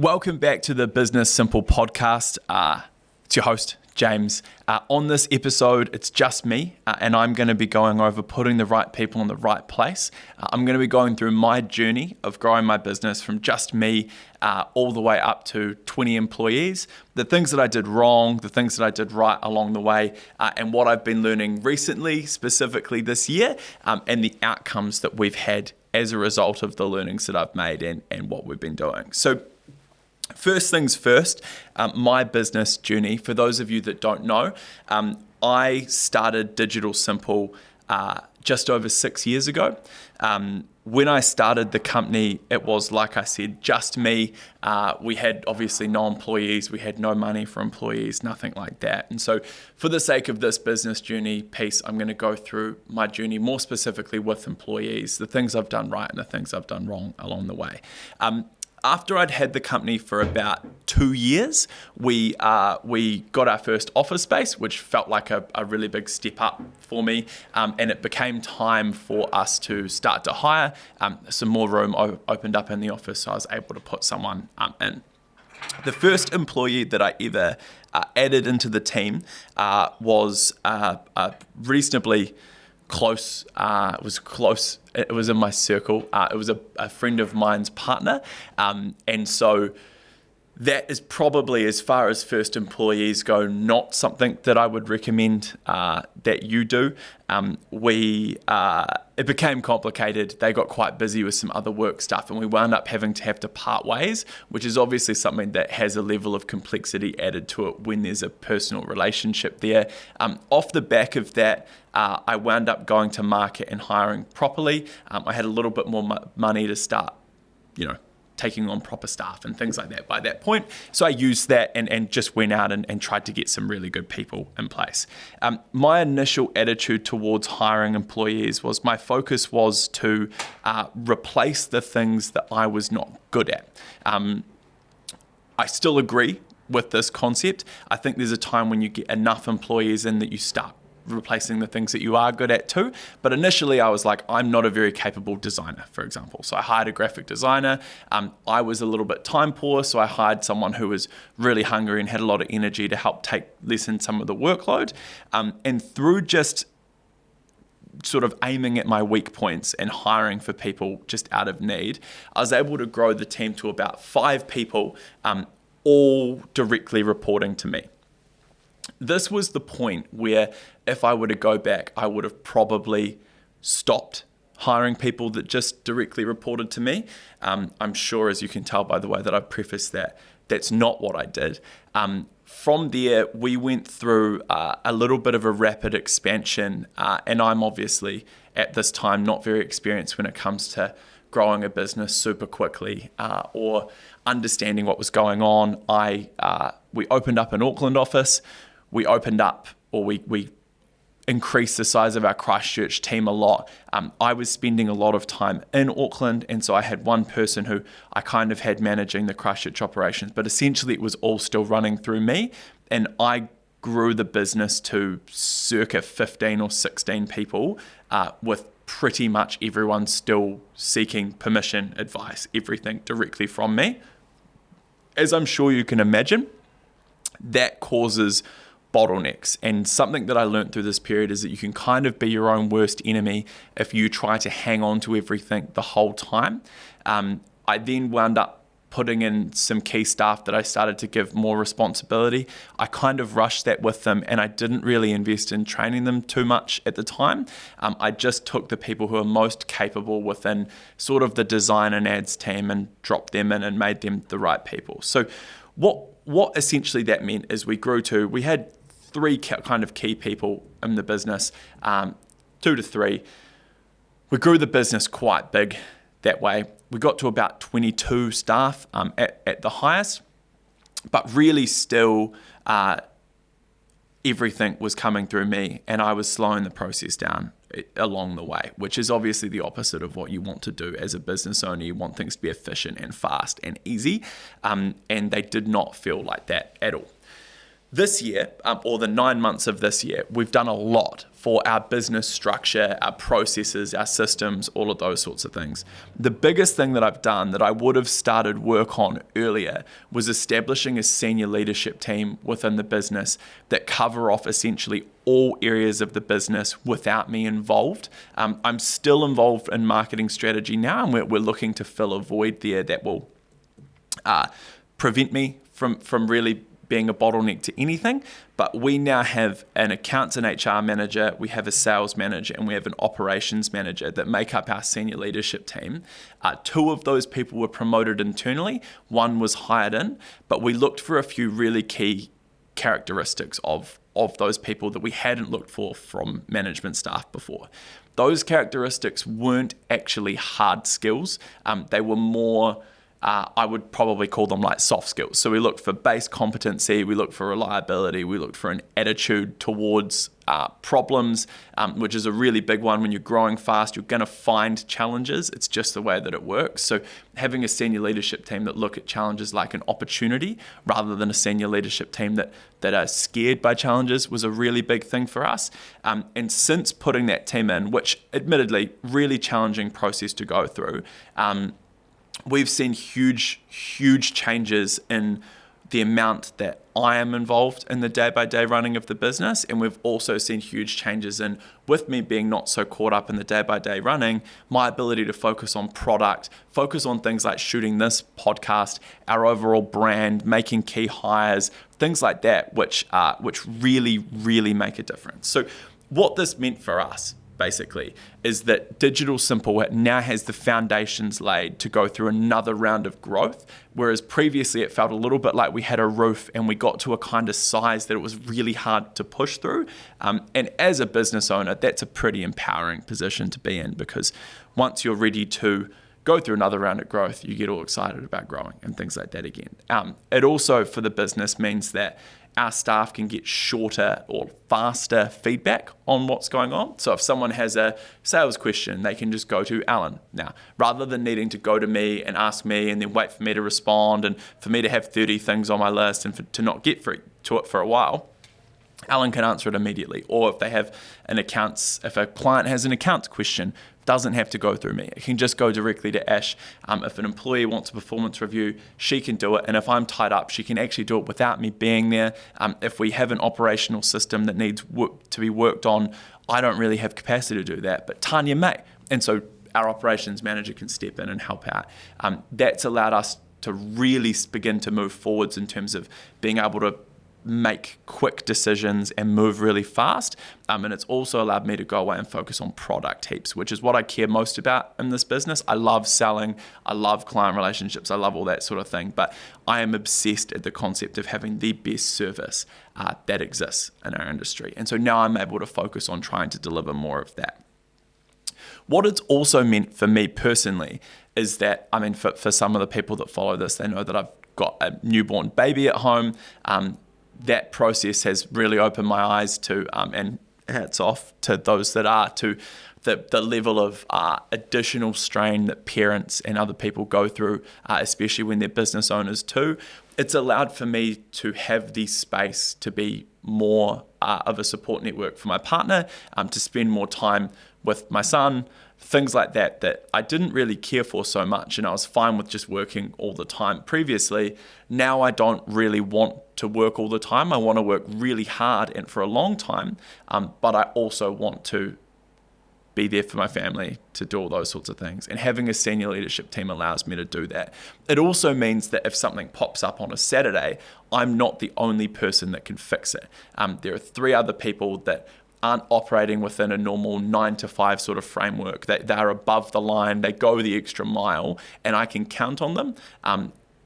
Welcome back to the Business Simple podcast. It's your host, James. On this episode, it's just me, and I'm going to be going over putting the right people in the right place. I'm going to be going through my journey of growing my business from just me all the way up to 20 employees, the things that I did wrong, the things that I did right along the way, and what I've been learning recently, specifically this year, and the outcomes that we've had as a result of the learnings that I've made and what we've been doing. So first things first, my business journey. For those of you that don't know, I started Digital Simple just over 6 years ago. When I started the company, it was, like I said, just me. We had obviously no employees. We had no money for employees, nothing like that. And so for the sake of this business journey piece, I'm going to go through my journey more specifically with employees, the things I've done right and the things I've done wrong along the way. After I'd had the company for about 2 years, we got our first office space, which felt like a really big step up for me, and it became time for us to start to hire. Some more room opened up in the office, so I was able to put someone in. The first employee that I ever added into the team was reasonably close. It was in my circle. It was a friend of mine's partner. And so that is probably, as far as first employees go, not something that I would recommend that you do. It became complicated. They got quite busy with some other work stuff, and we wound up having to part ways, which is obviously something that has a level of complexity added to it when there's a personal relationship there. Off the back of that, I wound up going to market and hiring properly. I had a little bit more money to start, taking on proper staff and things like that by that point. So I used that and just went out and tried to get some really good people in place. My initial attitude towards hiring employees was my focus was to replace the things that I was not good at. I still agree with this concept. I think there's a time when you get enough employees in that you start replacing the things that you are good at too. But initially I was like, I'm not a very capable designer, for example. So I hired a graphic designer. I was a little bit time poor, so I hired someone who was really hungry and had a lot of energy to help lessen some of the workload. And through just sort of aiming at my weak points and hiring for people just out of need, I was able to grow the team to about 5 people, all directly reporting to me. This was the point where if I were to go back, I would have probably stopped hiring people that just directly reported to me. I'm sure, as you can tell by the way that I prefaced that, that's not what I did. From there, we went through a little bit of a rapid expansion, and I'm obviously at this time not very experienced when it comes to growing a business super quickly or understanding what was going on. We opened up an Auckland office. We increased the size of our Christchurch team a lot. I was spending a lot of time in Auckland, and so I had one person who I kind of had managing the Christchurch operations, but essentially it was all still running through me, and I grew the business to circa 15 or 16 people with pretty much everyone still seeking permission, advice, everything directly from me. As I'm sure you can imagine, that causes bottlenecks. And something that I learned through this period is that you can kind of be your own worst enemy if you try to hang on to everything the whole time. I then wound up putting in some key staff that I started to give more responsibility. I kind of rushed that with them, and I didn't really invest in training them too much at the time. I just took the people who are most capable within sort of the design and ads team and dropped them in and made them the right people. So what essentially that meant is we had 3 kind of key people in the business, 2 to 3. We grew the business quite big that way. We got to about 22 staff at the highest, but really still everything was coming through me, and I was slowing the process down along the way, which is obviously the opposite of what you want to do as a business owner. You want things to be efficient and fast and easy, and they did not feel like that at all. This year, or the 9 months of this year, we've done a lot for our business structure, our processes, our systems, all of those sorts of things. The biggest thing that I've done that I would have started work on earlier was establishing a senior leadership team within the business that cover off essentially all areas of the business without me involved. I'm still involved in marketing strategy now, and we're looking to fill a void there that will prevent me from really being a bottleneck to anything. But we now have an accounts and HR manager, we have a sales manager, and we have an operations manager that make up our senior leadership team. 2 of those people were promoted internally, 1 was hired in, but we looked for a few really key characteristics of those people that we hadn't looked for from management staff before. Those characteristics weren't actually hard skills. They were more I would probably call them like soft skills. So we looked for base competency, we looked for reliability, we looked for an attitude towards problems, which is a really big one. When you're growing fast, you're going to find challenges. It's just the way that it works. So having a senior leadership team that look at challenges like an opportunity rather than a senior leadership team that are scared by challenges was a really big thing for us. And since putting that team in, which admittedly, really challenging process to go through, we've seen huge changes in the amount that I am involved in the day-by-day running of the business. And we've also seen huge changes in, with me being not so caught up in the day-by-day running, my ability to focus on product, focus on things like shooting this podcast, our overall brand, making key hires, things like that, which really make a difference. So what this meant for us, basically, is that Digital Simple now has the foundations laid to go through another round of growth, whereas previously it felt a little bit like we had a roof and we got to a kind of size that it was really hard to push through. And as a business owner, that's a pretty empowering position to be in, because once you're ready to go through another round of growth, you get all excited about growing and things like that again. It also, for the business, means that our staff can get shorter or faster feedback on what's going on. So if someone has a sales question, they can just go to Alan now, rather than needing to go to me and ask me and then wait for me to respond and for me to have 30 things on my list and to not get to it for a while. Alan can answer it immediately. Or if they have if a client has an accounts question, doesn't have to go through me. It can just go directly to Ash. If an employee wants a performance review, she can do it. And if I'm tied up, she can actually do it without me being there. If we have an operational system that needs to be worked on, I don't really have capacity to do that, but Tanya may. And so our operations manager can step in and help out. That's allowed us to really begin to move forwards in terms of being able to make quick decisions and move really fast. And it's also allowed me to go away and focus on product heaps, which is what I care most about in this business. I love selling, I love client relationships, I love all that sort of thing, but I am obsessed at the concept of having the best service that exists in our industry. And so now I'm able to focus on trying to deliver more of that. What it's also meant for me personally is that, for some of the people that follow this, they know that I've got a newborn baby at home. That process has really opened my eyes to, and hats off to those that are, to the level of additional strain that parents and other people go through, especially when they're business owners too. It's allowed for me to have the space to be more of a support network for my partner, to spend more time with my son, things like that I didn't really care for so much, and I was fine with just working all the time previously. Now I don't really want to work all the time. I want to work really hard and for a long time, but I also want to be there for my family, to do all those sorts of things. And having a senior leadership team allows me to do that. It also means that if something pops up on a Saturday, I'm not the only person that can fix it. There are 3 other people that aren't operating within a normal 9 to 5 sort of framework. They're above the line, they go the extra mile, and I can count on them.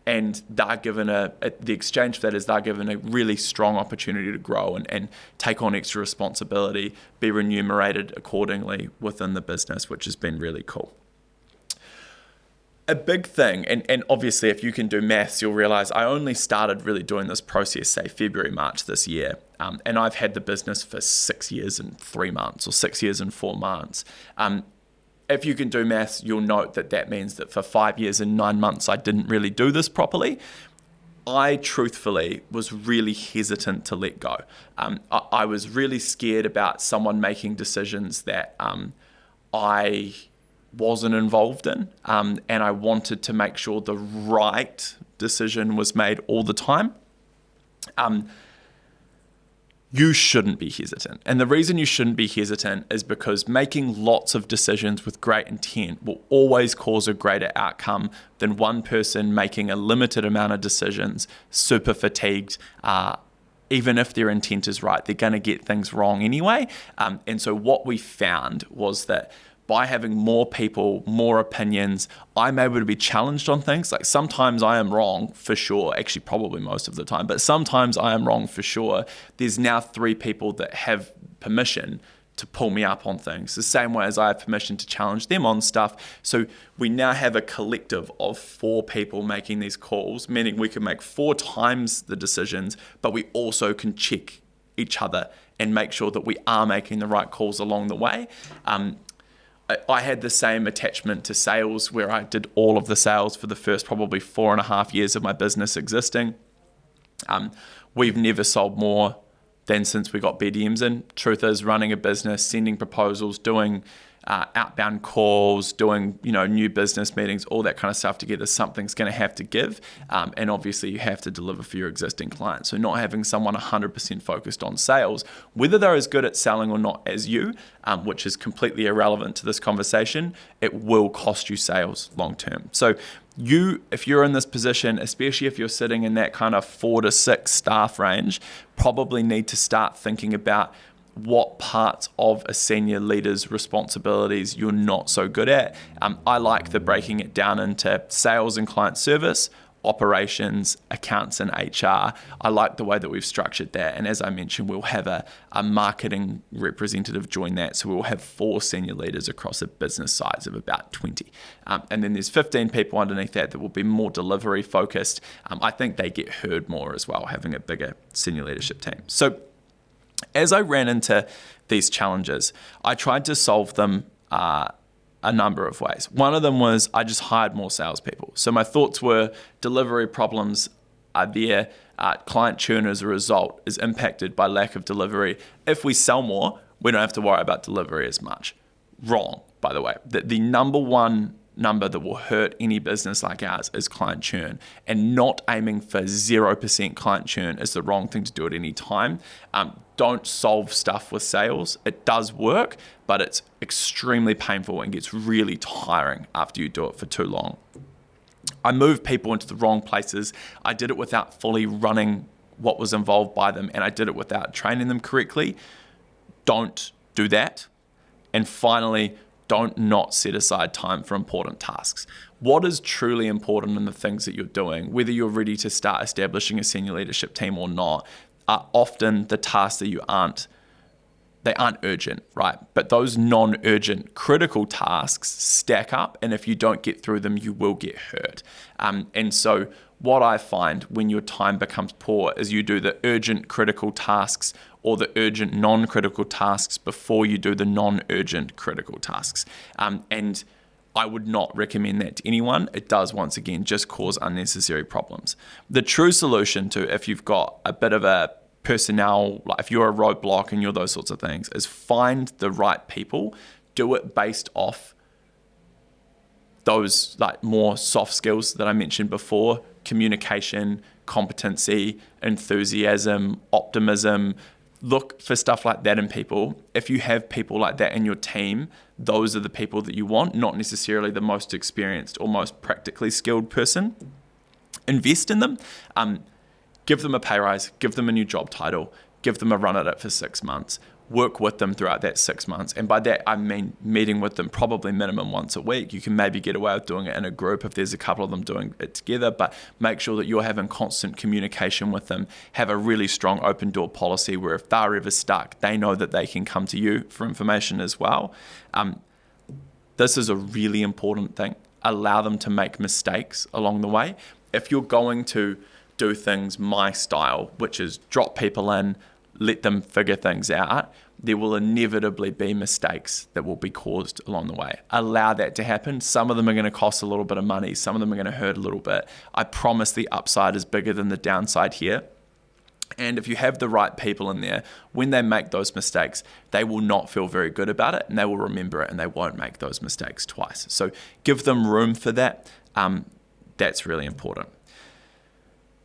And they're given the exchange for that is they're given a really strong opportunity to grow and take on extra responsibility, be remunerated accordingly within the business, which has been really cool. A big thing, and obviously if you can do maths, you'll realize I only started really doing this process, say February, March this year. And I've had the business for 6 years and 3 months or 6 years and 4 months. If you can do maths, you'll note that means that for 5 years and 9 months, I didn't really do this properly. I truthfully was really hesitant to let go. I was really scared about someone making decisions that I wasn't involved in, and I wanted to make sure the right decision was made all the time. You shouldn't be hesitant. And the reason you shouldn't be hesitant is because making lots of decisions with great intent will always cause a greater outcome than one person making a limited amount of decisions, super fatigued. Even if their intent is right, they're going to get things wrong anyway. And so what we found was that by having more people, more opinions, I'm able to be challenged on things. Like sometimes I am wrong for sure, actually probably most of the time, but sometimes I am wrong for sure. There's now 3 people that have permission to pull me up on things, the same way as I have permission to challenge them on stuff. So we now have a collective of 4 people making these calls, meaning we can make 4 times the decisions, but we also can check each other and make sure that we are making the right calls along the way. I had the same attachment to sales where I did all of the sales for the first probably 4.5 years of my business existing. We've never sold more than since we got BDMs in. Truth is, running a business, sending proposals, doing outbound calls, doing new business meetings, all that kind of stuff together, something's going to have to give. And obviously you have to deliver for your existing clients. So not having someone 100% focused on sales, whether they're as good at selling or not as you, which is completely irrelevant to this conversation, it will cost you sales long term. So if you're in this position, especially if you're sitting in that kind of 4 to 6 staff range, probably need to start thinking about what parts of a senior leader's responsibilities you're not so good at. I like the breaking it down into sales and client service, operations, accounts, and HR. I like the way that we've structured that. And as I mentioned, we'll have a marketing representative join that. So we'll have 4 senior leaders across a business size of about 20. And then there's 15 people underneath that will be more delivery focused. I think they get heard more as well, having a bigger senior leadership team. So as I ran into these challenges, I tried to solve them a number of ways. One of them was I just hired more salespeople. So my thoughts were delivery problems are there. Client churn as a result is impacted by lack of delivery. If we sell more, we don't have to worry about delivery as much. Wrong, by the way. The number one number that will hurt any business like ours is client churn, and not aiming for 0% client churn is the wrong thing to do at any time. Don't solve stuff with sales. It does work, but it's extremely painful and gets really tiring after you do it for too long. I moved people into the wrong places. I did it without fully running what was involved by them, and I did it without training them correctly. Don't do that. And finally, don't not set aside time for important tasks. What is truly important in the things that you're doing, whether you're ready to start establishing a senior leadership team or not, are often the tasks that aren't urgent, right? But those non-urgent critical tasks stack up, and if you don't get through them, you will get hurt. And so what I find when your time becomes poor is you do the urgent critical tasks or the urgent non-critical tasks before you do the non-urgent critical tasks. And I would not recommend that to anyone. It does, once again, just cause unnecessary problems. The true solution to if you've got a bit of a personnel, like if you're a roadblock and you're those sorts of things, is find the right people, do it based off those like more soft skills that I mentioned before: communication, competency, enthusiasm, optimism. Look for stuff like that in people. If you have people like that in your team, those are the people that you want, not necessarily the most experienced or most practically skilled person. Invest in them. Give them a pay rise, give them a new job title, give them a run at it for 6 months. Work with them throughout that 6 months. And by that, I mean meeting with them probably minimum once a week. You can maybe get away with doing it in a group if there's a couple of them doing it together, but make sure that you're having constant communication with them. Have a really strong open door policy where if they're ever stuck, they know that they can come to you for information as well. This is a really important thing. Allow them to make mistakes along the way. If you're going to do things my style, which is drop people in, let them figure things out, there will inevitably be mistakes that will be caused along the way. Allow that to happen. Some of them are going to cost a little bit of money. Some of them are going to hurt a little bit. I promise the upside is bigger than the downside here. And if you have the right people in there, when they make those mistakes, they will not feel very good about it, and they will remember it, and they won't make those mistakes twice. So give them room for that. That's really important.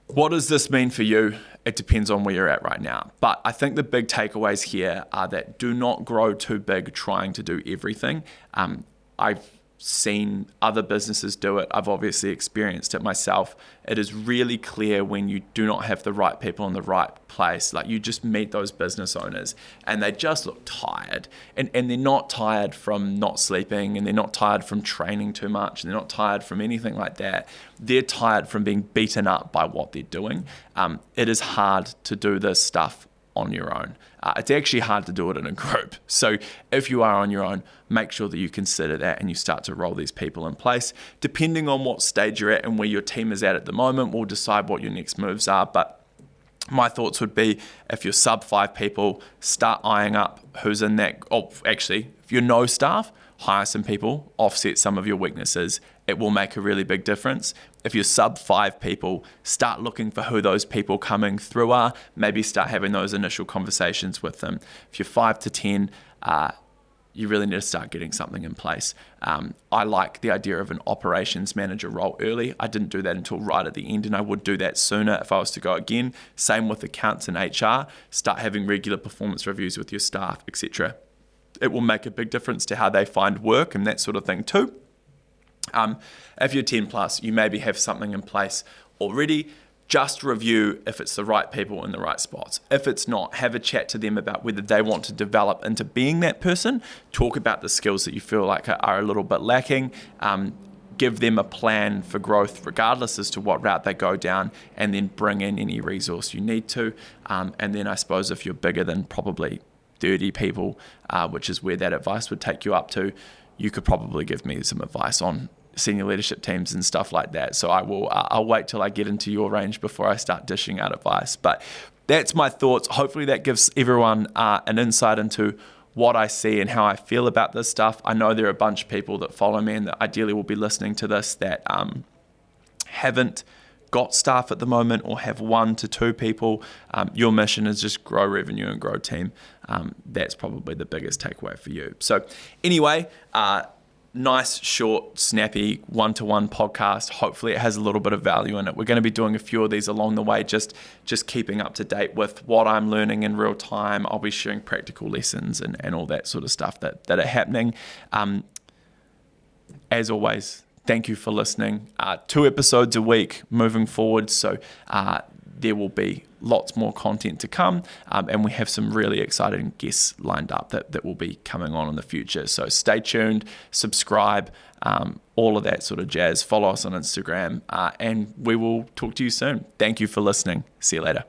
What does this mean for you? It depends on where you're at right now. But I think the big takeaways here are that do not grow too big trying to do everything. I've seen other businesses do it. I've obviously experienced it myself. It is really clear when you do not have the right people in the right place. Like, you just meet those business owners and they just look tired. And they're not tired from not sleeping, and they're not tired from training too much, and they're not tired from anything like that. They're tired from being beaten up by what they're doing. It is hard to do this stuff on your own. It's actually hard to do it in a group. So if you are on your own, make sure that you consider that and you start to roll these people in place. Depending on what stage you're at and where your team is at the moment, we'll decide what your next moves are. But my thoughts would be, if you're sub 5 people, start eyeing up who's in that. Actually, if you're no staff, hire some people, offset some of your weaknesses. It will make a really big difference. If you're sub 5 people, start looking for who those people coming through are. Maybe start having those initial conversations with them. If you're 5 to 10, you really need to start getting something in place. I like the idea of an operations manager role early. I didn't do that until right at the end, and I would do that sooner if I was to go again. Same with accounts and HR. Start having regular performance reviews with your staff, etc. It will make a big difference to how they find work and that sort of thing too. If you're 10 plus, you maybe have something in place already. Just review if it's the right people in the right spots. If it's not, have a chat to them about whether they want to develop into being that person. Talk about the skills that you feel like are a little bit lacking. Give them a plan for growth regardless as to what route they go down, and then bring in any resource you need to. And then I suppose if you're bigger than probably 30 people, which is where that advice would take you up to, you could probably give me some advice on senior leadership teams and stuff like that. So I'll wait till I get into your range before I start dishing out advice. But that's my thoughts. Hopefully that gives everyone an insight into what I see and how I feel about this stuff. I know there are a bunch of people that follow me and that ideally will be listening to this that haven't got staff at the moment or have 1 to 2 people. Your mission is just grow revenue and grow team. That's probably the biggest takeaway for you. So anyway, nice, short, snappy, one-to-one podcast. Hopefully it has a little bit of value in it. We're going to be doing a few of these along the way, just keeping up to date with what I'm learning in real time. I'll be sharing practical lessons and all that sort of stuff that are happening. As always, thank you for listening. 2 episodes a week moving forward, so there will be lots more content to come, and we have some really exciting guests lined up that will be coming on in the future. So stay tuned, subscribe, all of that sort of jazz. Follow us on Instagram, and we will talk to you soon. Thank you for listening. See you later.